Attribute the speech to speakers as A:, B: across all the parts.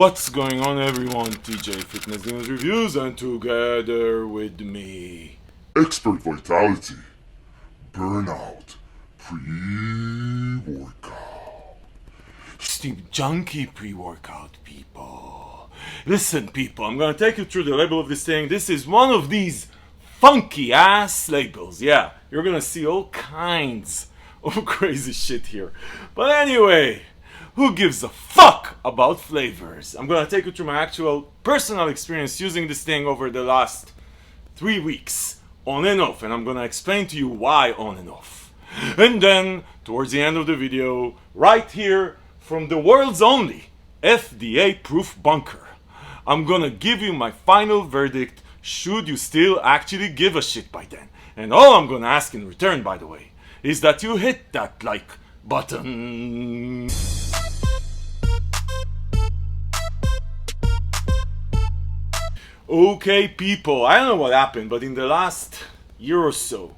A: What's going on, everyone? TJ Fitness News Reviews, and together with me,
B: Expert Vitality, Burnout, Pre-Workout.
A: Steam Junkie pre-workout people. Listen, people, I'm gonna take you through the label of this thing. This is one of these funky ass labels. Yeah, you're gonna see all kinds of crazy shit here. But anyway, who gives a fuck about flavors? I'm gonna take you through my actual personal experience using this thing over the last 3 weeks, on and off, and I'm gonna explain to you why on and off. And then, towards the end of the video, right here from the world's only FDA-proof bunker, I'm gonna give you my final verdict, should you still actually give a shit by then. And all I'm gonna ask in return, by the way, is that you hit that like button. Okay, people, I don't know what happened, but in the last year or so,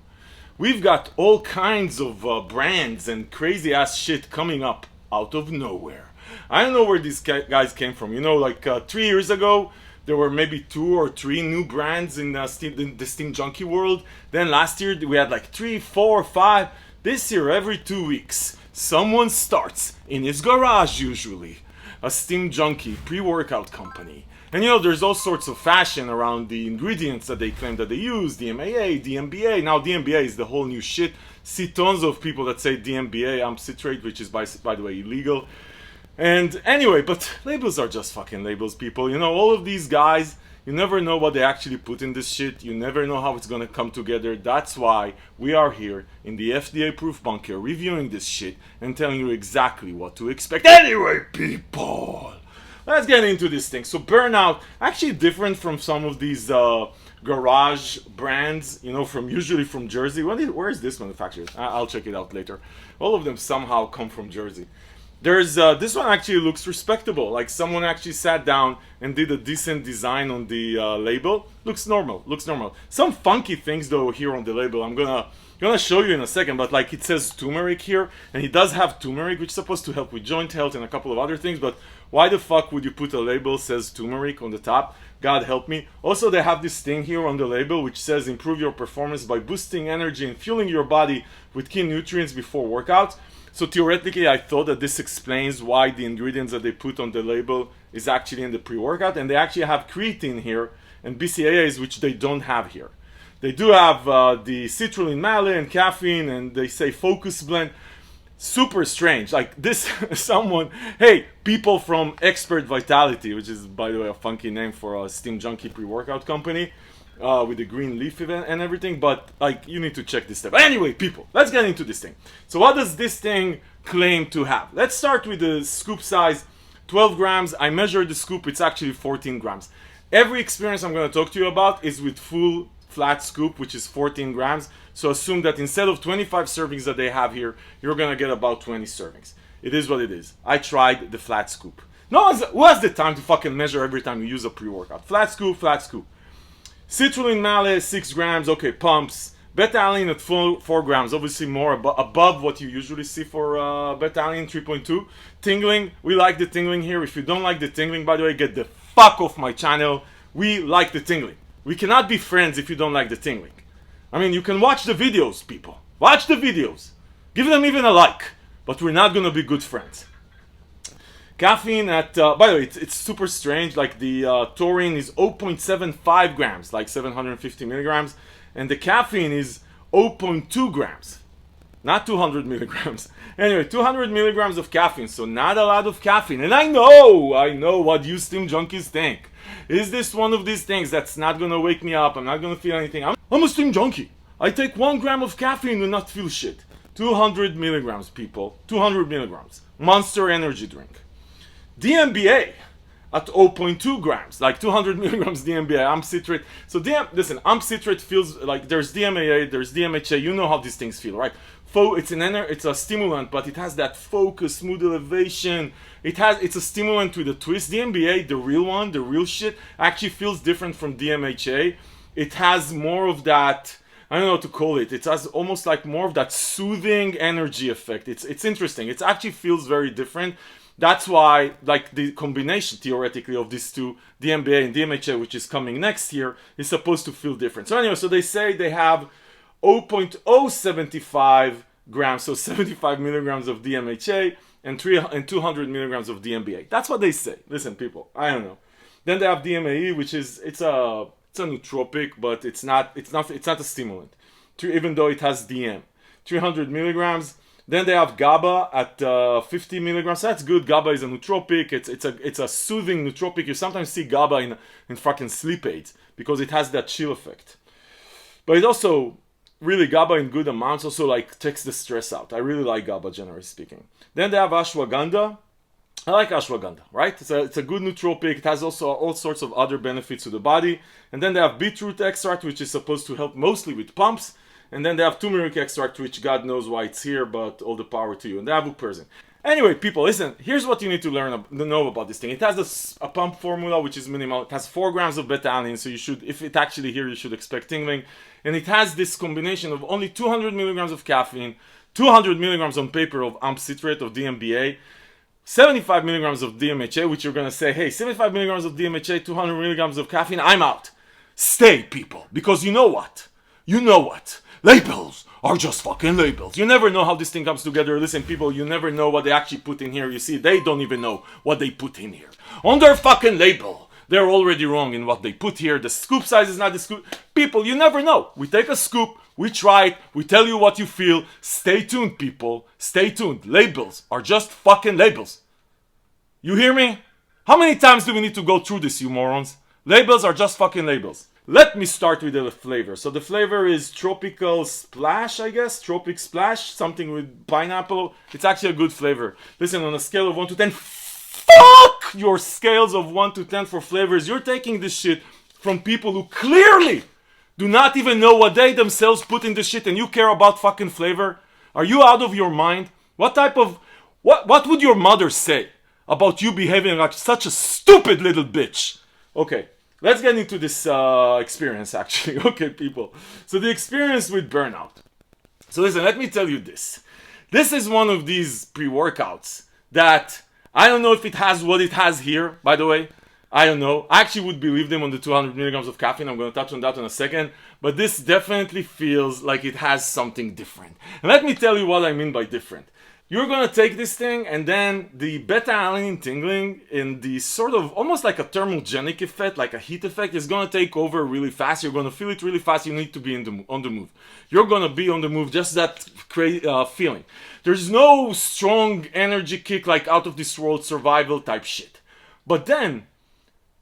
A: we've got all kinds of brands and crazy ass shit coming up out of nowhere. I don't know where these guys came from. You know, like 3 years ago, there were maybe 2 or 3 new brands in the Steam Junkie world. Then last year, we had like 3, 4, 5. This year, every 2 weeks, someone starts in his garage, usually, a Steam Junkie pre-workout company. And you know, there's all sorts of fashion around the ingredients that they claim that they use, DMAA, DMBA. Now DMBA is the whole new shit. See tons of people that say DMBA, citrate, which is by the way illegal. And anyway, but labels are just fucking labels, people. You know, all of these guys, you never know what they actually put in this shit. You never know how it's gonna come together. That's why we are here in the FDA-proof bunker reviewing this shit and telling you exactly what to expect. Anyway, people, let's get into this thing. So Burnout, actually different from some of these garage brands, you know, usually from Jersey. Where is this manufactured? I'll check it out later. All of them somehow come from Jersey. There's this one actually looks respectable. Like someone actually sat down and did a decent design on the label. Looks normal. Some funky things though here on the label. I'm gonna show you in a second. But like it says turmeric here, and it does have turmeric, which is supposed to help with joint health and a couple of other things. But why the fuck would you put a label says turmeric on the top? God help me. Also, they have this thing here on the label which says improve your performance by boosting energy and fueling your body with key nutrients before workout. So theoretically, I thought that this explains why the ingredients that they put on the label is actually in the pre-workout, and they actually have creatine here and BCAAs, which they don't have here. They do have the citrulline, malate, and caffeine, and they say focus blend. Super strange. Like this, someone, hey, people from Expert Vitality, which is by the way a funky name for a Steam Junkie pre-workout company. With the green leaf event and everything, but like you need to check this stuff. Anyway, people, let's get into this thing. So what does this thing claim to have? Let's start with the scoop size, 12 grams. I measured the scoop, it's actually 14 grams. Every experience I'm going to talk to you about is with full flat scoop, which is 14 grams. So assume that instead of 25 servings that they have here, you're going to get about 20 servings. It is what it is. I tried the flat scoop. Who has the time to fucking measure every time you use a pre-workout? Flat scoop, flat scoop. Citrulline malate, 6 grams, okay, pumps. Beta-alanine at 4 grams, obviously more above what you usually see for beta-alanine, 3.2. Tingling, we like the tingling here. If you don't like the tingling, by the way, get the fuck off my channel. We like the tingling. We cannot be friends if you don't like the tingling. I mean, you can watch the videos, people. Watch the videos. Give them even a like. But we're not gonna be good friends. Caffeine at, by the way, it's super strange, like the taurine is 0.75 grams, like 750 milligrams, and the caffeine is 0.2 grams, not 200 milligrams. Anyway, 200 milligrams of caffeine, so not a lot of caffeine. And I know what you Steam Junkies think. Is this one of these things that's not gonna wake me up, I'm not gonna feel anything? I'm a Steam Junkie. I take 1 gram of caffeine and not feel shit. 200 milligrams, people, 200 milligrams. Monster energy drink. DMBA at 0.2 grams, like 200 milligrams DMBA, citrate. So listen, citrate feels like there's DMAA, there's DMHA. You know how these things feel, right? It's a stimulant, but it has that focus, smooth elevation. It's a stimulant with a twist. DMBA, the real one, the real shit, actually feels different from DMHA. It has more of that, I don't know what to call it. It has almost like more of that soothing energy effect. It's interesting. It actually feels very different. That's why, like, the combination theoretically of these two, DMBA and DMHA, which is coming next year, is supposed to feel different. So anyway, so they say they have 0.075 grams, so 75 milligrams of DMHA and 200 milligrams of DMBA. That's what they say. Listen, people, I don't know. Then they have DMAE, which is it's a nootropic, but it's not a stimulant, even though it has DM. 300 milligrams. Then they have GABA at 50 milligrams. So that's good. GABA is a nootropic. It's a soothing nootropic. You sometimes see GABA in fucking sleep aids because it has that chill effect. But it also, really, GABA in good amounts also like takes the stress out. I really like GABA, generally speaking. Then they have ashwagandha. I like ashwagandha, right? It's a good nootropic. It has also all sorts of other benefits to the body. And then they have beetroot extract, which is supposed to help mostly with pumps. And then they have turmeric extract, which God knows why it's here, but all the power to you. And they have uperzin. Anyway, people, listen. Here's what you need to know about this thing. It has a pump formula, which is minimal. It has 4 grams of beta-alanine, so you should, if it actually here, you should expect tingling. And it has this combination of only 200 milligrams of caffeine, 200 milligrams on paper of citrate of DMBA, 75 milligrams of DMHA, which you're going to say, hey, 75 milligrams of DMHA, 200 milligrams of caffeine, I'm out. Stay, people, because you know what? You know what? Labels are just fucking labels. You never know how this thing comes together. Listen, people, you never know what they actually put in here. You see, they don't even know what they put in here. On their fucking label, they're already wrong in what they put here. The scoop size is not the scoop. People, you never know. We take a scoop, we try it, we tell you what you feel. Stay tuned, people. Stay tuned. Labels are just fucking labels. You hear me? How many times do we need to go through this, you morons? Labels are just fucking labels. Let me start with the flavor. So the flavor is Tropical Splash, I guess. Tropic Splash, something with pineapple. It's actually a good flavor. Listen, on a scale of 1 to 10, fuck your scales of 1 to 10 for flavors. You're taking this shit from people who clearly do not even know what they themselves put in this shit, and you care about fucking flavor? Are you out of your mind? What would your mother say about you behaving like such a stupid little bitch? Okay. Let's get into this experience, actually. Okay, people. So the experience with burnout. So listen, let me tell you this. This is one of these pre-workouts that I don't know if it has what it has here, by the way. I don't know. I actually would believe them on the 200 milligrams of caffeine. I'm going to touch on that in a second. But this definitely feels like it has something different. And let me tell you what I mean by different. You're going to take this thing, and then the beta-alanine tingling in the sort of almost like a thermogenic effect, like a heat effect, is going to take over really fast. You're going to feel it really fast. You need to be on the move. You're going to be on the move, just that feeling. There's no strong energy kick like out of this world survival type shit. But then,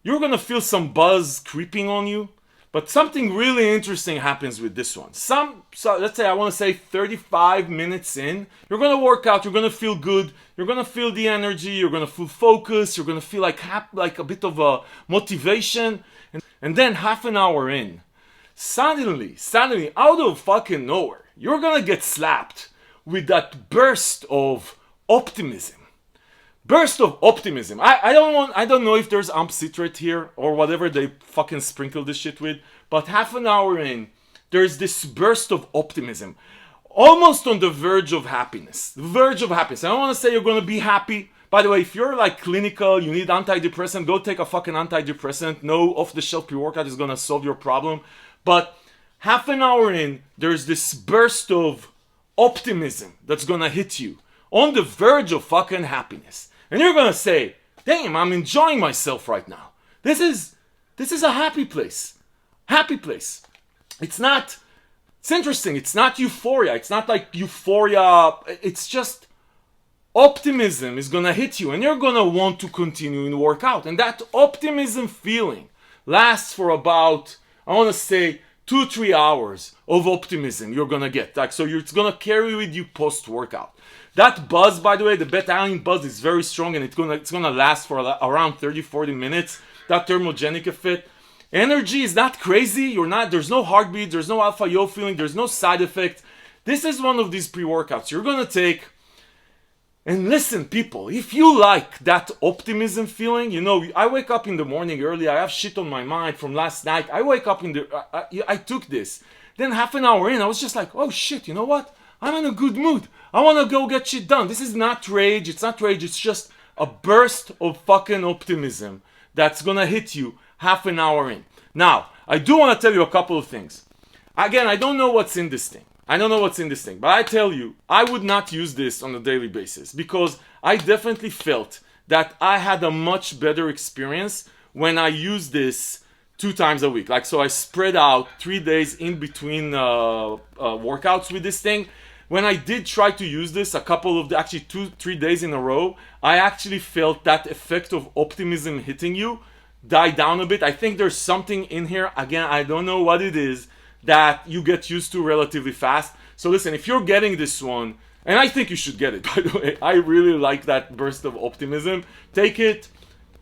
A: you're going to feel some buzz creeping on you. But something really interesting happens with this one. So let's say I want to say 35 minutes in, you're going to work out, you're going to feel good, you're going to feel the energy, you're going to feel focus, you're going to feel like a bit of a motivation. And then half an hour in, suddenly, out of fucking nowhere, you're going to get slapped with that burst of optimism. Burst of optimism. I don't know if there's citrate here or whatever they fucking sprinkle this shit with, but half an hour in, there's this burst of optimism. Almost on the verge of happiness. The verge of happiness. I don't want to say you're going to be happy. By the way, if you're like clinical, you need antidepressant, go take a fucking antidepressant. No off-the-shelf pre-workout is going to solve your problem. But half an hour in, there's this burst of optimism that's going to hit you. On the verge of fucking happiness. And you're going to say, damn, I'm enjoying myself right now. This is a happy place. Happy place. It's interesting. It's not euphoria. It's not like euphoria. It's just optimism is going to hit you. And you're going to want to continue and work out. And that optimism feeling lasts for about, I want to say, 2-3 hours of optimism you're going to get. So it's going to carry with you post-workout. That buzz, by the way, the beta-alanine buzz is very strong, and it's gonna last for around 30-40 minutes. That thermogenic effect. Energy is not crazy. There's no heartbeat. There's no alpha yo feeling. There's no side effect. This is one of these pre-workouts you're gonna take. And listen, people, if you like that optimism feeling, I wake up in the morning early. I have shit on my mind from last night. I wake up I took this. Then half an hour in, I was just like, oh shit, you know what? I'm in a good mood. I want to go get shit done. This is not rage. It's not rage. It's just a burst of fucking optimism that's gonna hit you half an hour in. Now, I do want to tell you a couple of things. Again, I don't know what's in this thing. But I tell you, I would not use this on a daily basis because I definitely felt that I had a much better experience when I used this 2 times a week. Like, so I spread out 3 days in between workouts with this thing. When I did try to use this actually 2-3 days in a row, I actually felt that effect of optimism hitting you die down a bit. I think there's something in here, again, I don't know what it is, that you get used to relatively fast. So listen, if you're getting this one, and I think you should get it, by the way, I really like that burst of optimism. Take it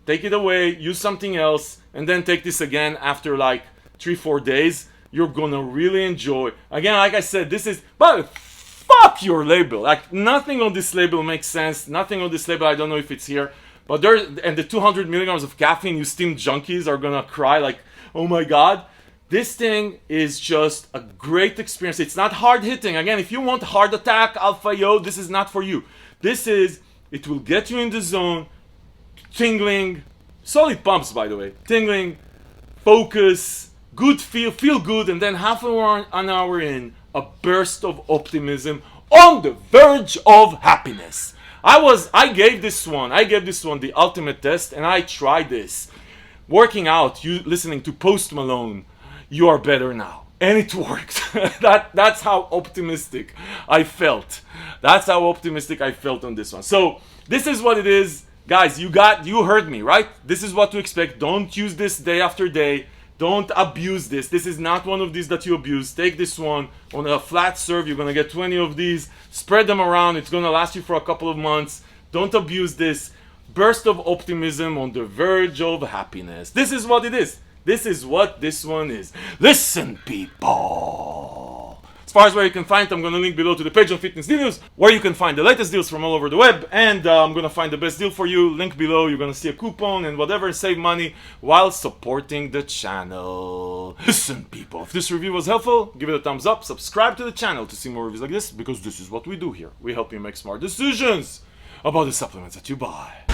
A: away, use something else, and then take this again after like 3-4 days. You're gonna really enjoy. Again, like I said, this is, but fuck your label. Like, nothing on this label makes sense. Nothing on this label, I don't know if it's here. But and the 200 milligrams of caffeine, you steam junkies are gonna cry like, oh my god. This thing is just a great experience. It's not hard hitting. Again, if you want heart attack, alpha yo, this is not for you. It will get you in the zone, tingling, solid pumps by the way, tingling, focus, good feel good, and then half an hour in, a burst of optimism on the verge of happiness. I gave this one the ultimate test, and I tried this. Working out, listening to Post Malone, You Are Better Now. And it worked. That's how optimistic I felt. On this one. So, this is what it is. Guys, you heard me, right? This is what to expect. Don't use this day after day. Don't abuse this. This is not one of these that you abuse. Take this one on a flat serve. You're going to get 20 of these. Spread them around. It's going to last you for a couple of months. Don't abuse this. Burst of optimism on the verge of happiness. This is what it is. This is what this one is. Listen, people. As far as where you can find it, I'm going to link below to the page on Fitness Deals, where you can find the latest deals from all over the web, and I'm going to find the best deal for you. Link below. You're going to see a coupon and whatever, save money while supporting the channel. Listen, people, if this review was helpful, give it a thumbs up, subscribe to the channel to see more reviews like this, because this is what we do here. We help you make smart decisions about the supplements that you buy.